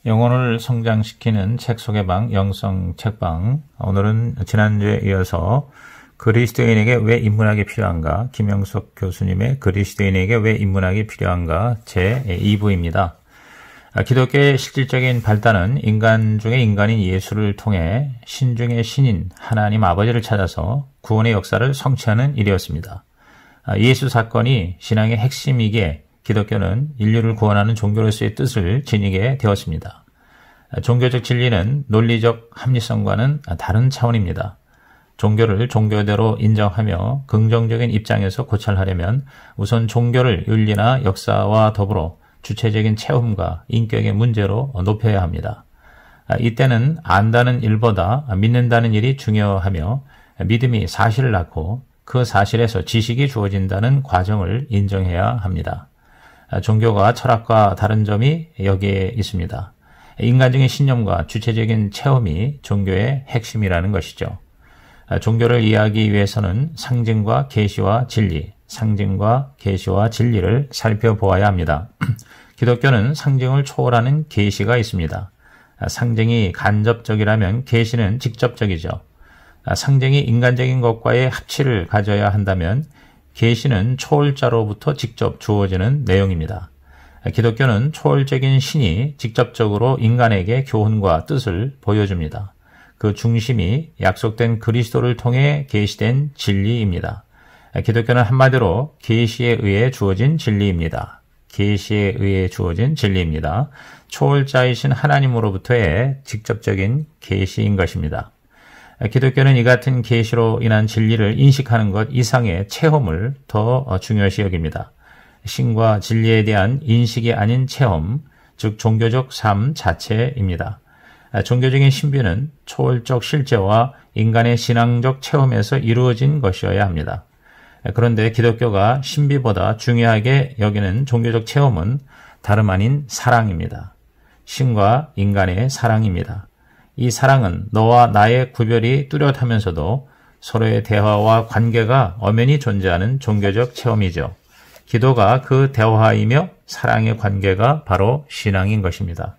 영혼을 성장시키는 책 소개방, 영성 책방. 오늘은 지난주에 이어서 그리스도인에게 왜 인문학이 필요한가, 김영석 교수님의 그리스도인에게 왜 인문학이 필요한가 제 2부입니다. 기독교의 실질적인 발단은 인간 중에 인간인 예수를 통해 신 중의 신인 하나님 아버지를 찾아서 구원의 역사를 성취하는 일이었습니다. 예수 사건이 신앙의 핵심이기에 기독교는 인류를 구원하는 종교로서의 뜻을 지니게 되었습니다. 종교적 진리는 논리적 합리성과는 다른 차원입니다. 종교를 종교대로 인정하며 긍정적인 입장에서 고찰하려면 우선 종교를 윤리나 역사와 더불어 주체적인 체험과 인격의 문제로 높여야 합니다. 이때는 안다는 일보다 믿는다는 일이 중요하며 믿음이 사실을 낳고 그 사실에서 지식이 주어진다는 과정을 인정해야 합니다. 종교가 철학과 다른 점이 여기에 있습니다. 인간적인 신념과 주체적인 체험이 종교의 핵심이라는 것이죠. 종교를 이해하기 위해서는 상징과 계시와 진리, 상징과 계시와 진리를 살펴보아야 합니다. 기독교는 상징을 초월하는 계시가 있습니다. 상징이 간접적이라면 계시는 직접적이죠. 상징이 인간적인 것과의 합치를 가져야 한다면 계시는 초월자로부터 직접 주어지는 내용입니다. 기독교는 초월적인 신이 직접적으로 인간에게 교훈과 뜻을 보여줍니다. 그 중심이 약속된 그리스도를 통해 계시된 진리입니다. 기독교는 한마디로 계시에 의해 주어진 진리입니다. 계시에 의해 주어진 진리입니다. 초월자이신 하나님으로부터의 직접적인 계시인 것입니다. 기독교는 이 같은 계시로 인한 진리를 인식하는 것 이상의 체험을 더 중요시 여깁니다. 신과 진리에 대한 인식이 아닌 체험, 즉 종교적 삶 자체입니다. 종교적인 신비는 초월적 실제와 인간의 신앙적 체험에서 이루어진 것이어야 합니다. 그런데 기독교가 신비보다 중요하게 여기는 종교적 체험은 다름 아닌 사랑입니다. 신과 인간의 사랑입니다. 이 사랑은 너와 나의 구별이 뚜렷하면서도 서로의 대화와 관계가 엄연히 존재하는 종교적 체험이죠. 기도가 그 대화이며 사랑의 관계가 바로 신앙인 것입니다.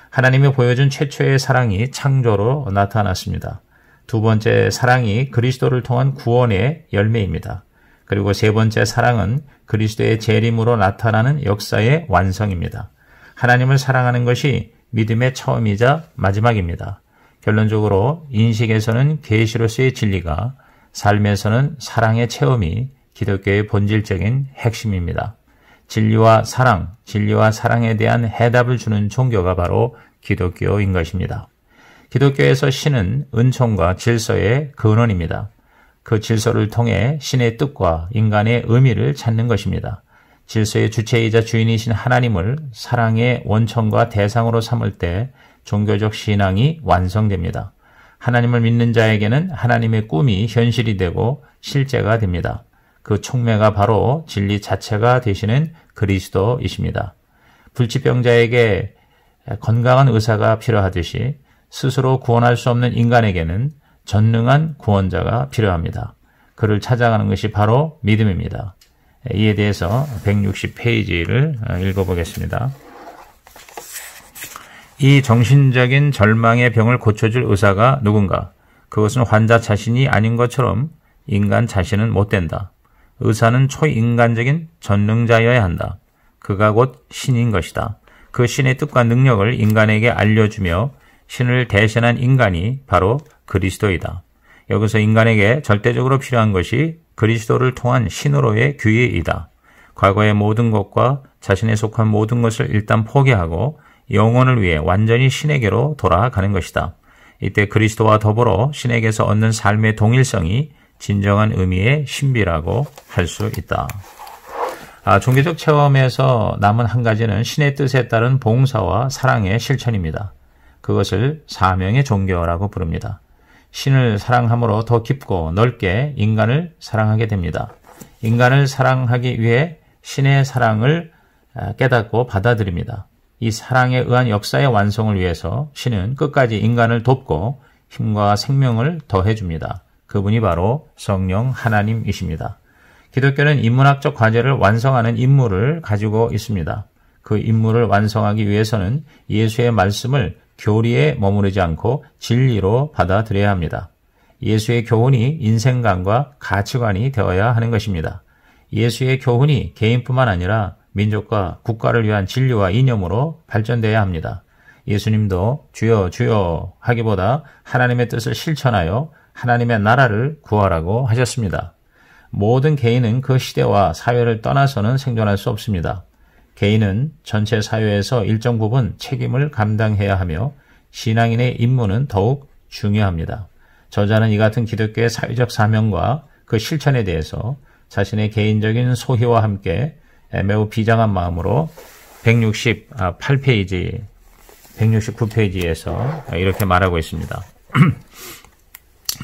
하나님이 보여준 최초의 사랑이 창조로 나타났습니다. 두 번째 사랑이 그리스도를 통한 구원의 열매입니다. 그리고 세 번째 사랑은 그리스도의 재림으로 나타나는 역사의 완성입니다. 하나님을 사랑하는 것이 믿음의 처음이자 마지막입니다. 결론적으로 인식에서는 계시로서의 진리가, 삶에서는 사랑의 체험이 기독교의 본질적인 핵심입니다. 진리와 사랑에 대한 해답을 주는 종교가 바로 기독교인 것입니다. 기독교에서 신은 은총과 질서의 근원입니다. 그 질서를 통해 신의 뜻과 인간의 의미를 찾는 것입니다. 질서의 주체이자 주인이신 하나님을 사랑의 원천과 대상으로 삼을 때 종교적 신앙이 완성됩니다. 하나님을 믿는 자에게는 하나님의 꿈이 현실이 되고 실제가 됩니다. 그 촉매가 바로 진리 자체가 되시는 그리스도이십니다. 불치병자에게 건강한 의사가 필요하듯이 스스로 구원할 수 없는 인간에게는 전능한 구원자가 필요합니다. 그를 찾아가는 것이 바로 믿음입니다. 이에 대해서 160페이지를 읽어보겠습니다. 이 정신적인 절망의 병을 고쳐줄 의사가 누군가? 그것은 환자 자신이 아닌 것처럼 인간 자신은 못 된다. 의사는 초인간적인 전능자여야 한다. 그가 곧 신인 것이다. 그 신의 뜻과 능력을 인간에게 알려주며 신을 대신한 인간이 바로 그리스도이다. 여기서 인간에게 절대적으로 필요한 것이 그리스도를 통한 신으로의 귀의이다. 과거의 모든 것과 자신에 속한 모든 것을 일단 포기하고 영혼을 위해 완전히 신에게로 돌아가는 것이다. 이때 그리스도와 더불어 신에게서 얻는 삶의 동일성이 진정한 의미의 신비라고 할 수 있다. 종교적 체험에서 남은 한 가지는 신의 뜻에 따른 봉사와 사랑의 실천입니다. 그것을 사명의 종교라고 부릅니다. 신을 사랑함으로 더 깊고 넓게 인간을 사랑하게 됩니다. 인간을 사랑하기 위해 신의 사랑을 깨닫고 받아들입니다. 이 사랑에 의한 역사의 완성을 위해서 신은 끝까지 인간을 돕고 힘과 생명을 더해줍니다. 그분이 바로 성령 하나님이십니다. 기독교는 인문학적 과제를 완성하는 임무를 가지고 있습니다. 그 임무를 완성하기 위해서는 예수의 말씀을 교리에 머무르지 않고 진리로 받아들여야 합니다. 예수의 교훈이 인생관과 가치관이 되어야 하는 것입니다. 예수의 교훈이 개인뿐만 아니라 민족과 국가를 위한 진리와 이념으로 발전되어야 합니다. 예수님도 주여 주여 하기보다 하나님의 뜻을 실천하여 하나님의 나라를 구하라고 하셨습니다. 모든 개인은 그 시대와 사회를 떠나서는 생존할 수 없습니다. 개인은 전체 사회에서 일정 부분 책임을 감당해야 하며 신앙인의 임무는 더욱 중요합니다. 저자는 이 같은 기독교의 사회적 사명과 그 실천에 대해서 자신의 개인적인 소희와 함께 매우 비장한 마음으로 168페이지, 169페이지에서 이렇게 말하고 있습니다.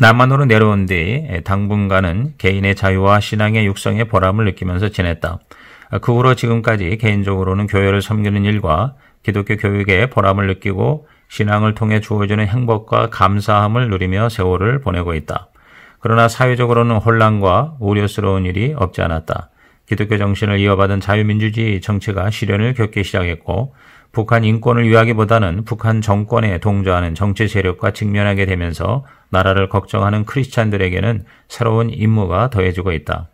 남한으로 내려온 뒤 당분간은 개인의 자유와 신앙의 육성의 보람을 느끼면서 지냈다. 그 후로 지금까지 개인적으로는 교회를 섬기는 일과 기독교 교육에 보람을 느끼고 신앙을 통해 주어지는 행복과 감사함을 누리며 세월을 보내고 있다. 그러나 사회적으로는 혼란과 우려스러운 일이 없지 않았다. 기독교 정신을 이어받은 자유민주주의 정치가 시련을 겪기 시작했고 북한 인권을 위하기보다는 북한 정권에 동조하는 정치 세력과 직면하게 되면서 나라를 걱정하는 크리스찬들에게는 새로운 임무가 더해지고 있다.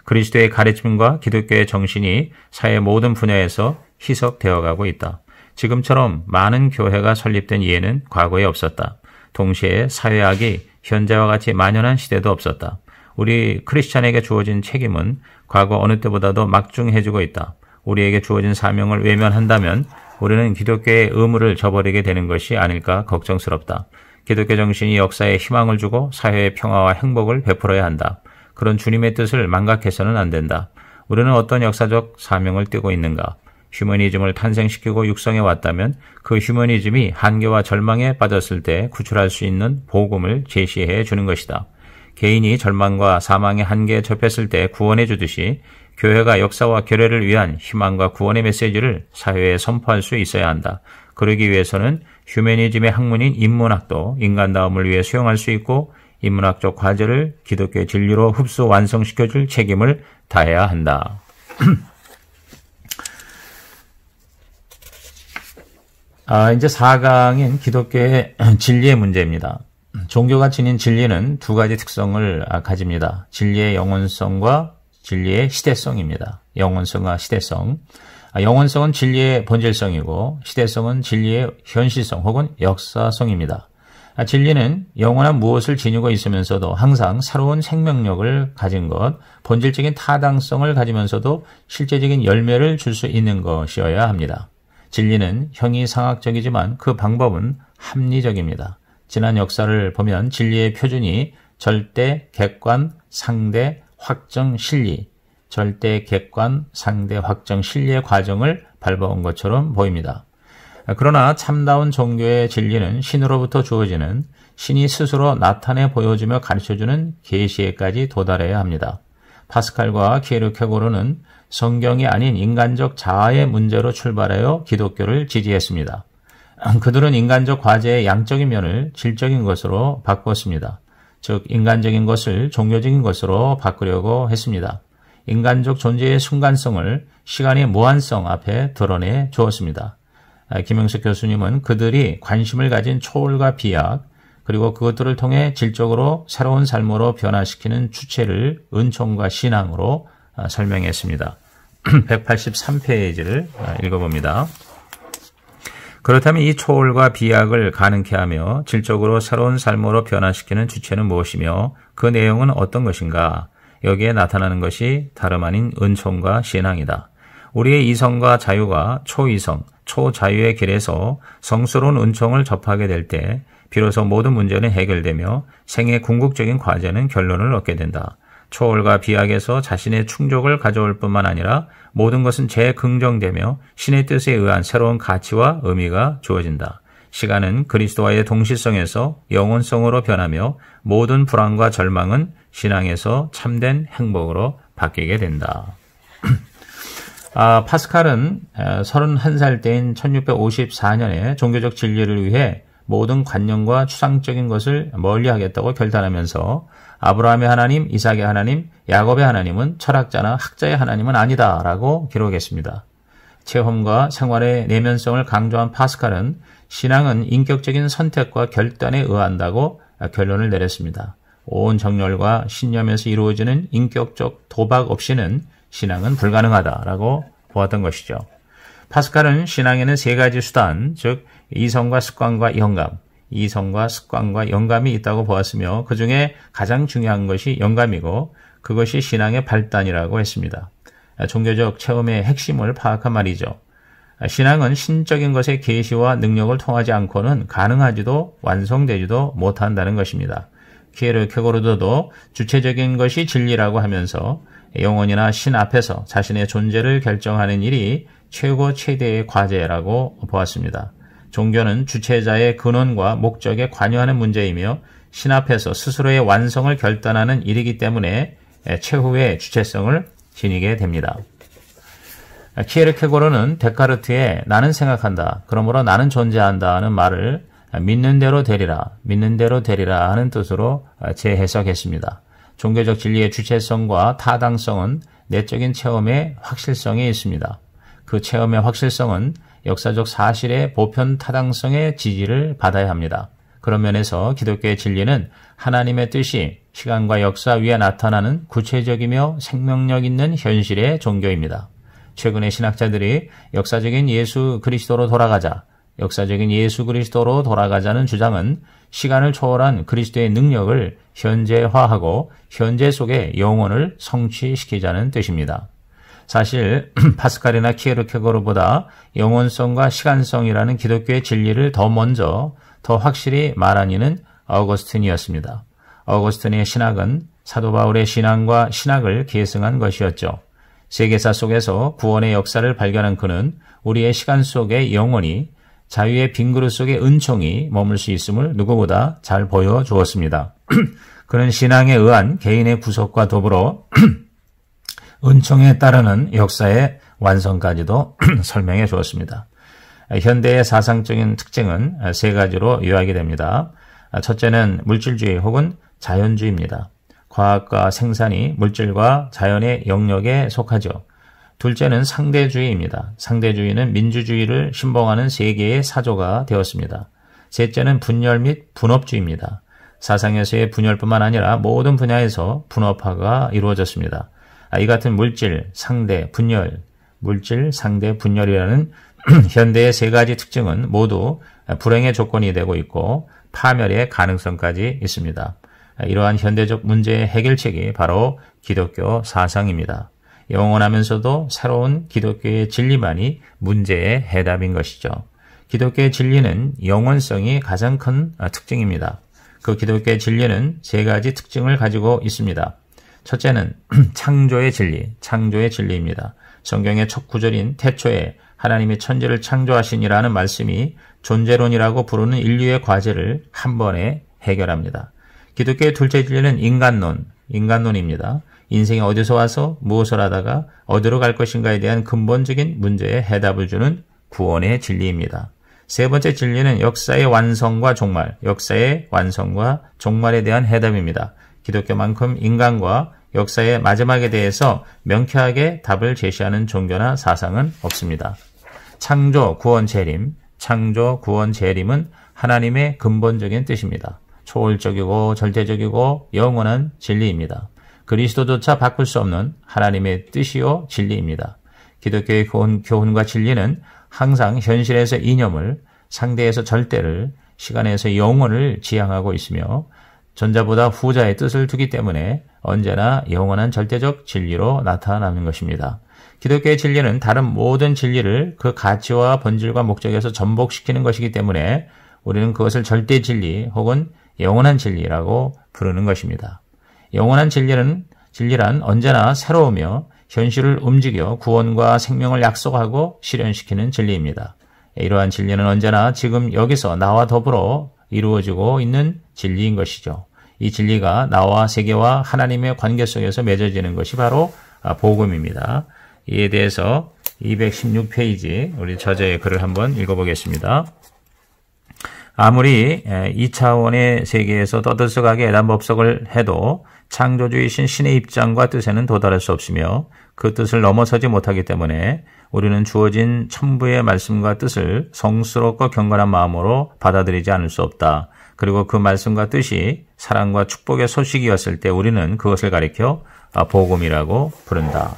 그리스도의 가르침과 기독교의 정신이 사회 모든 분야에서 희석되어 가고 있다. 지금처럼 많은 교회가 설립된 이해는 과거에 없었다. 동시에 사회학이 현재와 같이 만연한 시대도 없었다. 우리 크리스찬에게 주어진 책임은 과거 어느 때보다도 막중해지고 있다. 우리에게 주어진 사명을 외면한다면 우리는 기독교의 의무를 저버리게 되는 것이 아닐까 걱정스럽다. 기독교 정신이 역사에 희망을 주고 사회의 평화와 행복을 베풀어야 한다. 그런 주님의 뜻을 망각해서는 안 된다. 우리는 어떤 역사적 사명을 띠고 있는가? 휴머니즘을 탄생시키고 육성해 왔다면 그 휴머니즘이 한계와 절망에 빠졌을 때 구출할 수 있는 복음을 제시해 주는 것이다. 개인이 절망과 사망의 한계에 접했을 때 구원해 주듯이 교회가 역사와 결례를 위한 희망과 구원의 메시지를 사회에 선포할 수 있어야 한다. 그러기 위해서는 휴머니즘의 학문인 인문학도 인간다움을 위해 수용할 수 있고 인문학적 과제를 기독교의 진리로 흡수 완성시켜줄 책임을 다해야 한다. 이제 4강인 기독교의 진리의 문제입니다. 종교가 지닌 진리는 두 가지 특성을 가집니다. 진리의 영원성과 진리의 시대성입니다. 영원성과 시대성. 영원성은 진리의 본질성이고 시대성은 진리의 현실성 혹은 역사성입니다. 진리는 영원한 무엇을 지니고 있으면서도 항상 새로운 생명력을 가진 것, 본질적인 타당성을 가지면서도 실제적인 열매를 줄 수 있는 것이어야 합니다. 진리는 형이상학적이지만 그 방법은 합리적입니다. 지난 역사를 보면 진리의 표준이 절대, 객관, 상대, 확정, 실리, 절대, 객관, 상대, 확정, 실리의 과정을 밟아온 것처럼 보입니다. 그러나 참다운 종교의 진리는 신으로부터 주어지는 신이 스스로 나타내 보여주며 가르쳐주는 계시에까지 도달해야 합니다. 파스칼과 키에르케고르는 성경이 아닌 인간적 자아의 문제로 출발하여 기독교를 지지했습니다. 그들은 인간적 과제의 양적인 면을 질적인 것으로 바꾸었습니다. 즉 인간적인 것을 종교적인 것으로 바꾸려고 했습니다. 인간적 존재의 순간성을 시간의 무한성 앞에 드러내 주었습니다. 김영석 교수님은 그들이 관심을 가진 초월과 비약 그리고 그것들을 통해 질적으로 새로운 삶으로 변화시키는 주체를 은총과 신앙으로 설명했습니다. 183페이지를 읽어봅니다. 그렇다면 이 초월과 비약을 가능케 하며 질적으로 새로운 삶으로 변화시키는 주체는 무엇이며 그 내용은 어떤 것인가? 여기에 나타나는 것이 다름 아닌 은총과 신앙이다. 우리의 이성과 자유가 초이성, 초자유의 길에서 성스러운 은총을 접하게 될 때 비로소 모든 문제는 해결되며 생의 궁극적인 과제는 결론을 얻게 된다. 초월과 비약에서 자신의 충족을 가져올 뿐만 아니라 모든 것은 재긍정되며 신의 뜻에 의한 새로운 가치와 의미가 주어진다. 시간은 그리스도와의 동시성에서 영원성으로 변하며 모든 불안과 절망은 신앙에서 참된 행복으로 바뀌게 된다. 파스칼은 31살 때인 1654년에 종교적 진리를 위해 모든 관념과 추상적인 것을 멀리하겠다고 결단하면서 아브라함의 하나님, 이삭의 하나님, 야곱의 하나님은 철학자나 학자의 하나님은 아니다라고 기록했습니다. 체험과 생활의 내면성을 강조한 파스칼은 신앙은 인격적인 선택과 결단에 의한다고 결론을 내렸습니다. 온 정열과 신념에서 이루어지는 인격적 도박 없이는 신앙은 불가능하다라고 보았던 것이죠. 파스칼은 신앙에는 세 가지 수단, 즉 이성과 습관과 영감, 이성과 습관과 영감이 있다고 보았으며 그 중에 가장 중요한 것이 영감이고 그것이 신앙의 발단이라고 했습니다. 종교적 체험의 핵심을 파악한 말이죠. 신앙은 신적인 것의 계시와 능력을 통하지 않고는 가능하지도 완성되지도 못한다는 것입니다. 키에르케고르도 주체적인 것이 진리라고 하면서 영혼이나 신 앞에서 자신의 존재를 결정하는 일이 최고 최대의 과제라고 보았습니다. 종교는 주체자의 근원과 목적에 관여하는 문제이며 신 앞에서 스스로의 완성을 결단하는 일이기 때문에 최후의 주체성을 지니게 됩니다. 키에르케고르는 데카르트의 나는 생각한다, 그러므로 나는 존재한다는 말을 믿는 대로 되리라, 믿는 대로 되리라 하는 뜻으로 재해석했습니다. 종교적 진리의 주체성과 타당성은 내적인 체험의 확실성에 있습니다. 그 체험의 확실성은 역사적 사실의 보편 타당성의 지지를 받아야 합니다. 그런 면에서 기독교의 진리는 하나님의 뜻이 시간과 역사 위에 나타나는 구체적이며 생명력 있는 현실의 종교입니다. 최근의 신학자들이 역사적인 예수 그리스도로 돌아가자는 주장은 시간을 초월한 그리스도의 능력을 현재화하고 현재 속에 영혼을 성취시키자는 뜻입니다. 사실 파스칼이나 키에르케고르보다 영혼성과 시간성이라는 기독교의 진리를 더 먼저, 더 확실히 말한 이는 어거스틴이었습니다. 어거스틴의 신학은 사도 바울의 신앙과 신학을 계승한 것이었죠. 세계사 속에서 구원의 역사를 발견한 그는 우리의 시간 속의 영혼이 자유의 빈 그릇 속에 은총이 머물 수 있음을 누구보다 잘 보여주었습니다. 그는 신앙에 의한 개인의 구속과 더불어 은총에 따르는 역사의 완성까지도 설명해 주었습니다. 현대의 사상적인 특징은 세 가지로 요약이 됩니다. 첫째는 물질주의 혹은 자연주의입니다. 과학과 생산이 물질과 자연의 영역에 속하죠. 둘째는 상대주의입니다. 상대주의는 민주주의를 신봉하는 세계의 사조가 되었습니다. 셋째는 분열 및 분업주의입니다. 사상에서의 분열뿐만 아니라 모든 분야에서 분업화가 이루어졌습니다. 이 같은 물질, 상대, 분열이라는 현대의 세 가지 특징은 모두 불행의 조건이 되고 있고 파멸의 가능성까지 있습니다. 이러한 현대적 문제의 해결책이 바로 기독교 사상입니다. 영원하면서도 새로운 기독교의 진리만이 문제의 해답인 것이죠. 기독교의 진리는 영원성이 가장 큰 특징입니다. 그 기독교의 진리는 세 가지 특징을 가지고 있습니다. 첫째는 창조의 진리입니다. 성경의 첫 구절인 태초에 하나님이 천지를 창조하시니라는 말씀이 존재론이라고 부르는 인류의 과제를 한 번에 해결합니다. 기독교의 둘째 진리는 인간론입니다. 인생이 어디서 와서 무엇을 하다가 어디로 갈 것인가에 대한 근본적인 문제에 해답을 주는 구원의 진리입니다. 세 번째 진리는 역사의 완성과 종말에 대한 해답입니다. 기독교만큼 인간과 역사의 마지막에 대해서 명쾌하게 답을 제시하는 종교나 사상은 없습니다. 창조, 구원, 재림은 하나님의 근본적인 뜻입니다. 초월적이고 절대적이고 영원한 진리입니다. 그리스도조차 바꿀 수 없는 하나님의 뜻이요 진리입니다. 기독교의 교훈과 진리는 항상 현실에서 이념을, 상대에서 절대를, 시간에서 영원을 지향하고 있으며 전자보다 후자의 뜻을 두기 때문에 언제나 영원한 절대적 진리로 나타나는 것입니다. 기독교의 진리는 다른 모든 진리를 그 가치와 본질과 목적에서 전복시키는 것이기 때문에 우리는 그것을 절대 진리 혹은 영원한 진리라고 부르는 것입니다. 영원한 진리란 언제나 새로우며 현실을 움직여 구원과 생명을 약속하고 실현시키는 진리입니다. 이러한 진리는 언제나 지금 여기서 나와 더불어 이루어지고 있는 진리인 것이죠. 이 진리가 나와 세계와 하나님의 관계 속에서 맺어지는 것이 바로 복음입니다. 이에 대해서 216페이지 우리 저자의 글을 한번 읽어보겠습니다. 아무리 2차원의 세계에서 떠들썩하게 애단법석을 해도 창조주이신 신의 입장과 뜻에는 도달할 수 없으며 그 뜻을 넘어서지 못하기 때문에 우리는 주어진 천부의 말씀과 뜻을 성스럽고 경건한 마음으로 받아들이지 않을 수 없다. 그리고 그 말씀과 뜻이 사랑과 축복의 소식이었을 때 우리는 그것을 가리켜 복음이라고 부른다.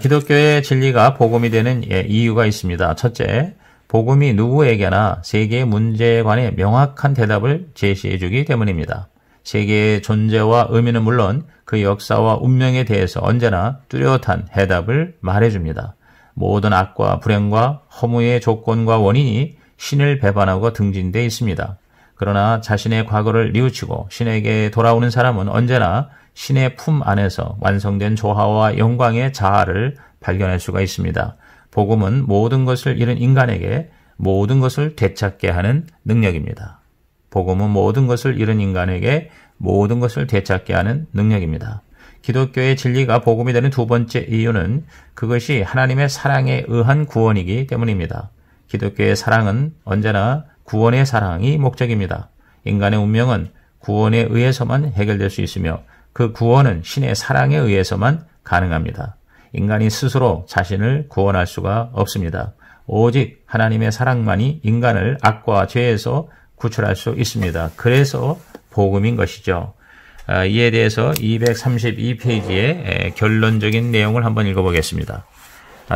기독교의 진리가 복음이 되는 이유가 있습니다. 첫째, 복음이 누구에게나 세계의 문제에 관해 명확한 대답을 제시해 주기 때문입니다. 세계의 존재와 의미는 물론 그 역사와 운명에 대해서 언제나 뚜렷한 해답을 말해줍니다. 모든 악과 불행과 허무의 조건과 원인이 신을 배반하고 등진되어 있습니다. 그러나 자신의 과거를 뉘우치고 신에게 돌아오는 사람은 언제나 신의 품 안에서 완성된 조화와 영광의 자아를 발견할 수가 있습니다. 복음은 모든 것을 잃은 인간에게 모든 것을 되찾게 하는 능력입니다. 복음은 모든 것을 잃은 인간에게 모든 것을 되찾게 하는 능력입니다. 기독교의 진리가 복음이 되는 두 번째 이유는 그것이 하나님의 사랑에 의한 구원이기 때문입니다. 기독교의 사랑은 언제나 구원의 사랑이 목적입니다. 인간의 운명은 구원에 의해서만 해결될 수 있으며 그 구원은 신의 사랑에 의해서만 가능합니다. 인간이 스스로 자신을 구원할 수가 없습니다. 오직 하나님의 사랑만이 인간을 악과 죄에서 구출할 수 있습니다. 그래서 복음인 것이죠. 이에 대해서 232페이지의 결론적인 내용을 한번 읽어보겠습니다.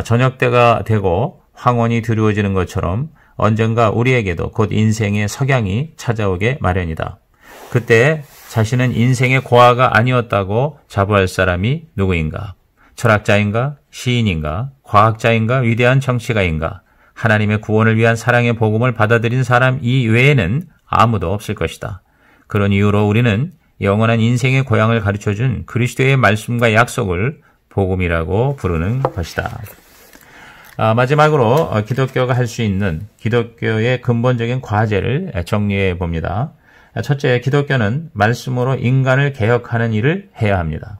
저녁 때가 되고 황혼이 드리워지는 것처럼 언젠가 우리에게도 곧 인생의 석양이 찾아오게 마련이다. 그때 자신은 인생의 고아가 아니었다고 자부할 사람이 누구인가? 철학자인가? 시인인가? 과학자인가? 위대한 정치가인가? 하나님의 구원을 위한 사랑의 복음을 받아들인 사람 이외에는 아무도 없을 것이다. 그런 이유로 우리는 영원한 인생의 고향을 가르쳐준 그리스도의 말씀과 약속을 복음이라고 부르는 것이다. 마지막으로 기독교가 할 수 있는 기독교의 근본적인 과제를 정리해 봅니다. 첫째, 기독교는 말씀으로 인간을 개혁하는 일을 해야 합니다.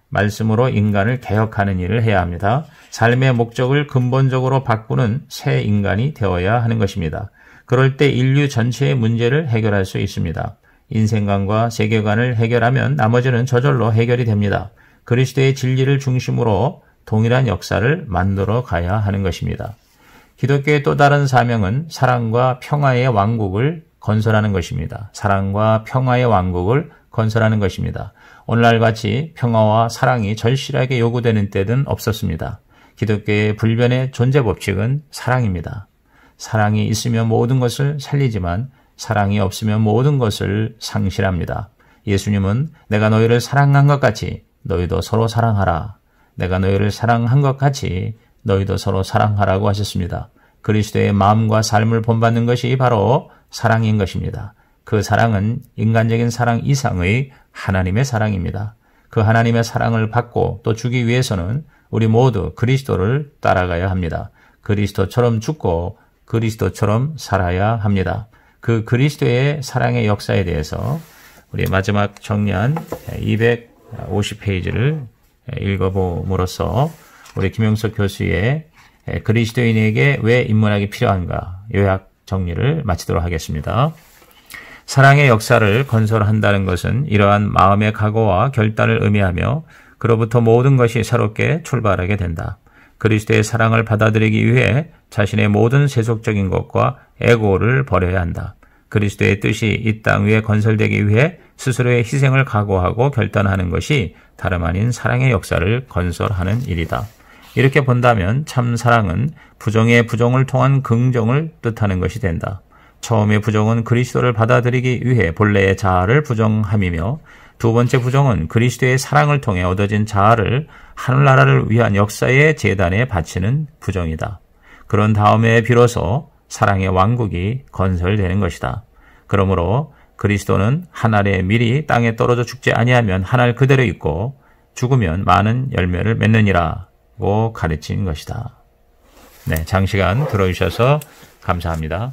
말씀으로 인간을 개혁하는 일을 해야 합니다. 삶의 목적을 근본적으로 바꾸는 새 인간이 되어야 하는 것입니다. 그럴 때 인류 전체의 문제를 해결할 수 있습니다. 인생관과 세계관을 해결하면 나머지는 저절로 해결이 됩니다. 그리스도의 진리를 중심으로 동일한 역사를 만들어 가야 하는 것입니다. 기독교의 또 다른 사명은 사랑과 평화의 왕국을 건설하는 것입니다. 사랑과 평화의 왕국을 건설하는 것입니다. 오늘날 같이 평화와 사랑이 절실하게 요구되는 때는 없었습니다. 기독교의 불변의 존재 법칙은 사랑입니다. 사랑이 있으면 모든 것을 살리지만 사랑이 없으면 모든 것을 상실합니다. 예수님은 내가 너희를 사랑한 것 같이 너희도 서로 사랑하라. 내가 너희를 사랑한 것 같이 너희도 서로 사랑하라고 하셨습니다. 그리스도의 마음과 삶을 본받는 것이 바로 사랑인 것입니다. 그 사랑은 인간적인 사랑 이상의 하나님의 사랑입니다. 그 하나님의 사랑을 받고 또 주기 위해서는 우리 모두 그리스도를 따라가야 합니다. 그리스도처럼 죽고 그리스도처럼 살아야 합니다. 그 그리스도의 사랑의 역사에 대해서 우리 마지막 정리한 250페이지를 읽어봄으로써 우리 김영석 교수의 그리스도인에게 왜 인문학이 필요한가 요약 정리를 마치도록 하겠습니다. 사랑의 역사를 건설한다는 것은 이러한 마음의 각오와 결단을 의미하며 그로부터 모든 것이 새롭게 출발하게 된다. 그리스도의 사랑을 받아들이기 위해 자신의 모든 세속적인 것과 에고를 버려야 한다. 그리스도의 뜻이 이 땅 위에 건설되기 위해 스스로의 희생을 각오하고 결단하는 것이 다름 아닌 사랑의 역사를 건설하는 일이다. 이렇게 본다면 참 사랑은 부정의 부정을 통한 긍정을 뜻하는 것이 된다. 처음의 부정은 그리스도를 받아들이기 위해 본래의 자아를 부정함이며 두 번째 부정은 그리스도의 사랑을 통해 얻어진 자아를 하늘나라를 위한 역사의 재단에 바치는 부정이다. 그런 다음에 비로소 사랑의 왕국이 건설되는 것이다. 그러므로 그리스도는 한 알의 밀이 땅에 떨어져 죽지 아니하면 한 알 그대로 있고 죽으면 많은 열매를 맺느니라고 가르친 것이다. 네, 장시간 들어주셔서 감사합니다.